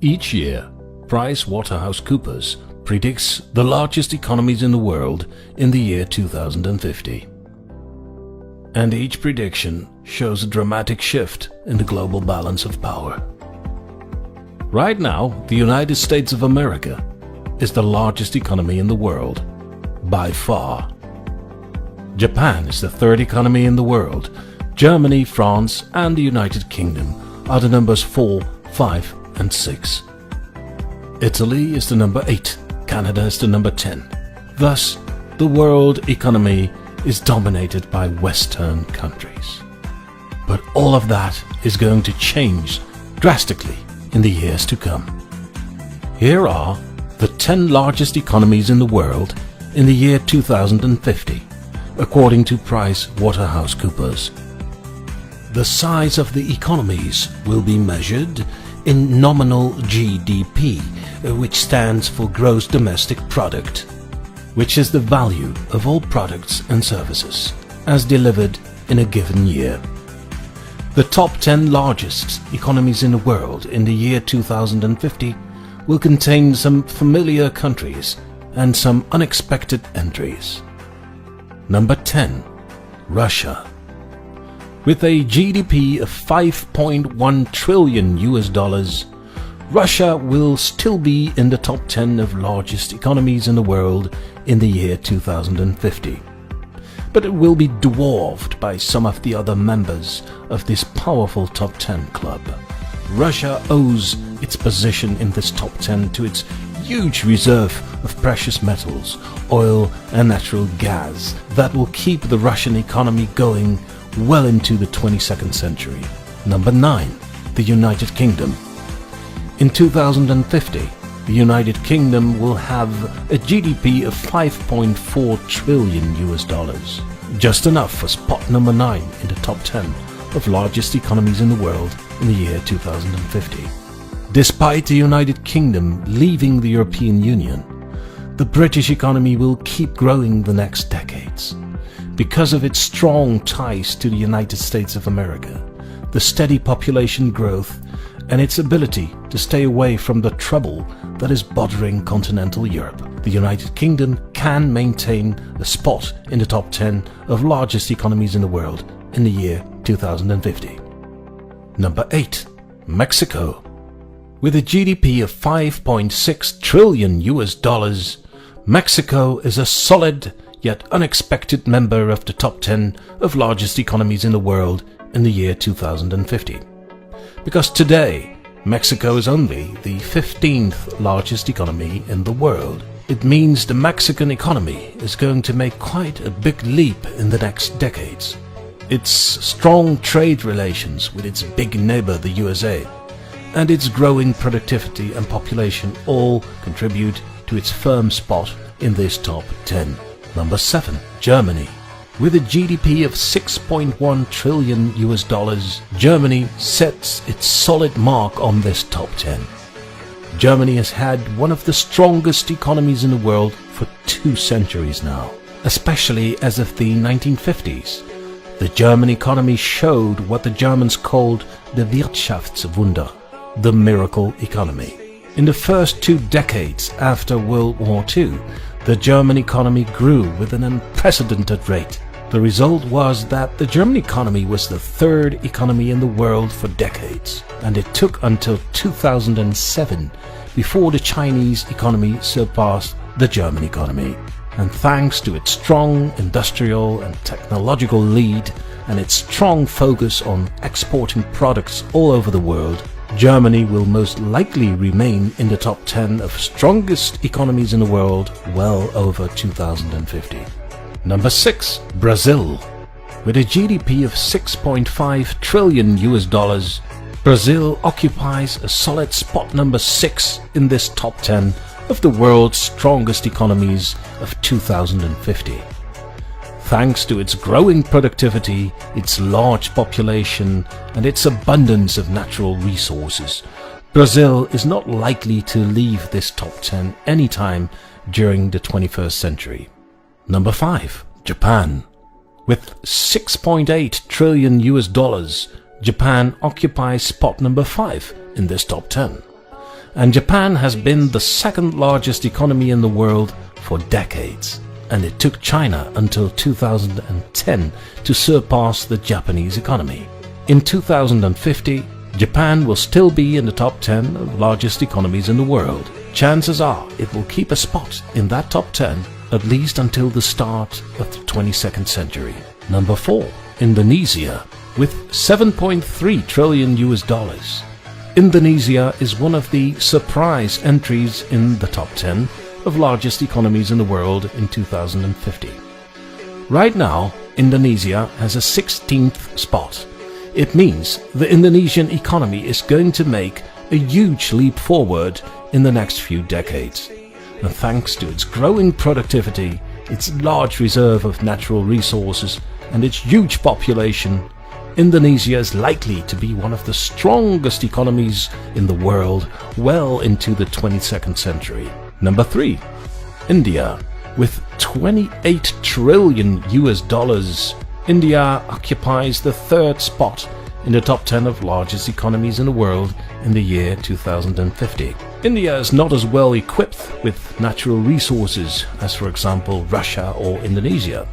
Each year, PricewaterhouseCoopers predicts the largest economies in the world in the year 2050. And each prediction shows a dramatic shift in the global balance of power. Right now, the United States of America is the largest economy in the world, by far. Japan is the third economy in the world. Germany, France, and the United Kingdom are the numbers 4, 5, and 6. Italy is the number 8. Canada is the number 10. Thus, the world economy is dominated by Western countries. But all of that is going to change drastically in the years to come. Here are the 10 largest economies in the world in the year 2050, according to PricewaterhouseCoopers. The size of the economies will be measured in nominal GDP, which stands for Gross Domestic Product, which is the value of all products and services as delivered in a given year. The top 10 largest economies in the world in the year 2050 will contain some familiar countries and some unexpected entries. Number 10. Russia. With a GDP of $5.1 trillion, Russia will still be in the top 10 of largest economies in the world in the year 2050. But it will be dwarfed by some of the other members of this powerful top 10 club. Russia owes its position in this top 10 to its huge reserve of precious metals, oil and natural gas that will keep the Russian economy going well into the 22nd century. Number 9. The United Kingdom. In 2050, the United Kingdom will have a GDP of $5.4 trillion, just enough for spot number 9 in the top 10 of largest economies in the world in the year 2050. Despite the United Kingdom leaving the European Union, the British economy will keep growing the next decades. Because of its strong ties to the United States of America, the steady population growth, and its ability to stay away from the trouble that is bothering continental Europe, the United Kingdom can maintain a spot in the top 10 of largest economies in the world in the year 2050. Number 8. Mexico. With a GDP of $5.6 trillion, Mexico is a solid yet unexpected member of the top 10 of largest economies in the world in the year 2050. Because today, Mexico is only the 15th largest economy in the world. It means the Mexican economy is going to make quite a big leap in the next decades. Its strong trade relations with its big neighbor, the USA, and its growing productivity and population all contribute to its firm spot in this top 10. Number 7. Germany. With a GDP of $6.1 trillion, Germany sets its solid mark on this top 10. Germany has had one of the strongest economies in the world for 2 centuries now, especially as of the 1950s. The German economy showed what the Germans called the Wirtschaftswunder, the miracle economy. In the first 2 decades after World War II, the German economy grew with an unprecedented rate. The result was that the German economy was the 3rd economy in the world for decades, and it took until 2007 before the Chinese economy surpassed the German economy. And thanks to its strong industrial and technological lead and its strong focus on exporting products all over the world, Germany will most likely remain in the top 10 of strongest economies in the world well over 2050. Number 6. Brazil. With a GDP of $6.5 trillion, Brazil occupies a solid spot number 6 in this top 10 of the world's strongest economies of 2050. Thanks to its growing productivity, its large population, and its abundance of natural resources, Brazil is not likely to leave this top 10 anytime during the 21st century. Number 5. Japan. With $6.8 trillion, Japan occupies spot number 5 in this top 10. And Japan has been the second largest economy in the world for decades. And it took China until 2010 to surpass the Japanese economy. In 2050, Japan will still be in the top 10 of largest economies in the world. Chances are it will keep a spot in that top 10 at least until the start of the 22nd century. Number 4. Indonesia, with 7.3 trillion US dollars. Indonesia is one of the surprise entries in the top 10 of largest economies in the world in 2050. Right now, Indonesia has a 16th spot. It means the Indonesian economy is going to make a huge leap forward in the next few decades. And thanks to its growing productivity, its large reserve of natural resources, and its huge population, Indonesia is likely to be one of the strongest economies in the world well into the 22nd century. Number 3. India, with 28 trillion US dollars. India occupies the 3rd spot in the top 10 of largest economies in the world in the year 2050. India is not as well equipped with natural resources as, for example, Russia or Indonesia.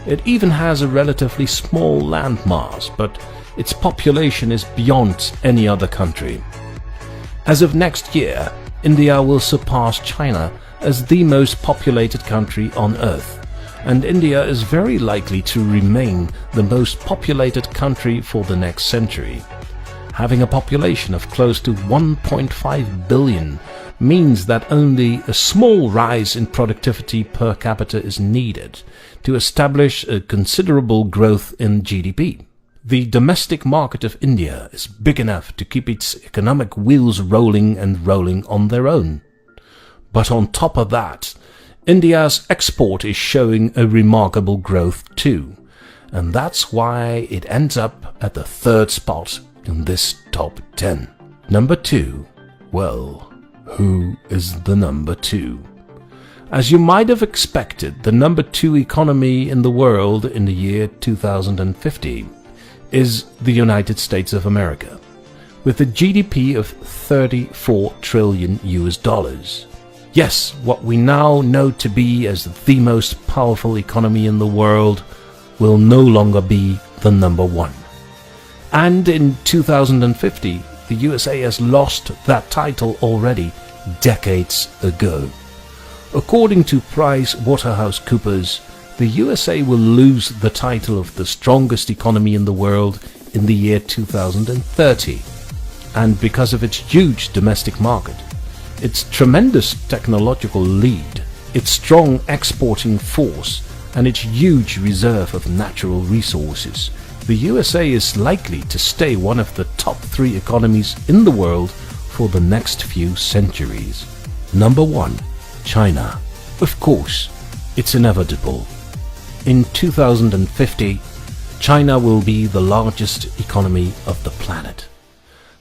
It even has a relatively small landmass, but its population is beyond any other country. As of next year, India will surpass China as the most populated country on Earth, and India is very likely to remain the most populated country for the next century. Having a population of close to 1.5 billion means that only a small rise in productivity per capita is needed to establish a considerable growth in GDP. The domestic market of India is big enough to keep its economic wheels rolling and rolling on their own. But on top of that, India's export is showing a remarkable growth too, and that's why it ends up at the 3rd spot in this top 10. Number 2. Well, who is the number 2? As you might have expected, the number 2 economy in the world in the year 2050 is the United States of America, with a GDP of 34 trillion US dollars. Yes, what we now know to be as the most powerful economy in the world will no longer be the number 1. And in 2050, the USA has lost that title already decades ago. According to PricewaterhouseCoopers, the USA will lose the title of the strongest economy in the world in the year 2030. And because of its huge domestic market, its tremendous technological lead, its strong exporting force, and its huge reserve of natural resources, the USA is likely to stay one of the top 3 economies in the world for the next few centuries. Number 1. China. Of course, it's inevitable. In 2050, China will be the largest economy of the planet.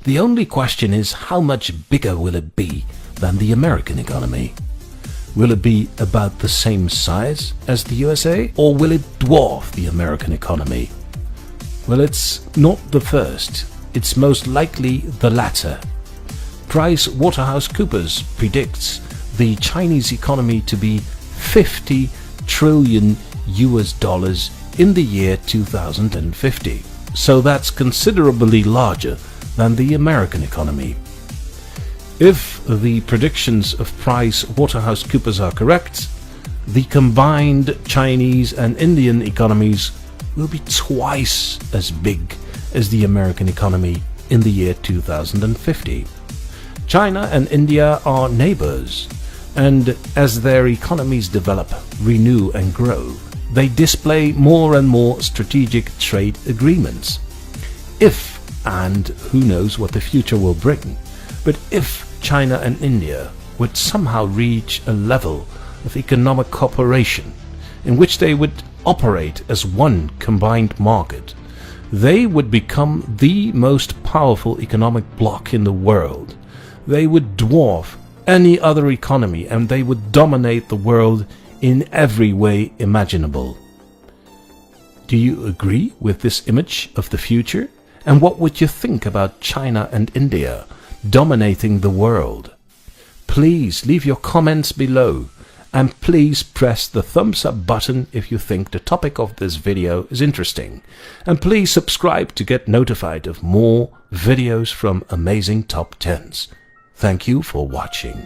The only question is, how much bigger will it be than the American economy? Will it be about the same size as the USA, or will it dwarf the American economy? Well, it's not the first. It's most likely the latter. PricewaterhouseCoopers predicts the Chinese economy to be 50 trillion US dollars in the year 2050. So that's considerably larger than the American economy. If the predictions of PricewaterhouseCoopers are correct, the combined Chinese and Indian economies will be twice as big as the American economy in the year 2050. China and India are neighbors, and as their economies develop, renew and grow, they display more and more strategic trade agreements. If, and who knows what the future will bring, but if China and India would somehow reach a level of economic cooperation in which they would operate as one combined market, they would become the most powerful economic bloc in the world. They would dwarf any other economy, and they would dominate the world in every way imaginable. Do you agree with this image of the future? And what would you think about China and India dominating the world. Please leave your comments below, and please press the thumbs up button if you think the topic of this video is interesting. And please subscribe to get notified of more videos from amazing top 10s. Thank you for watching.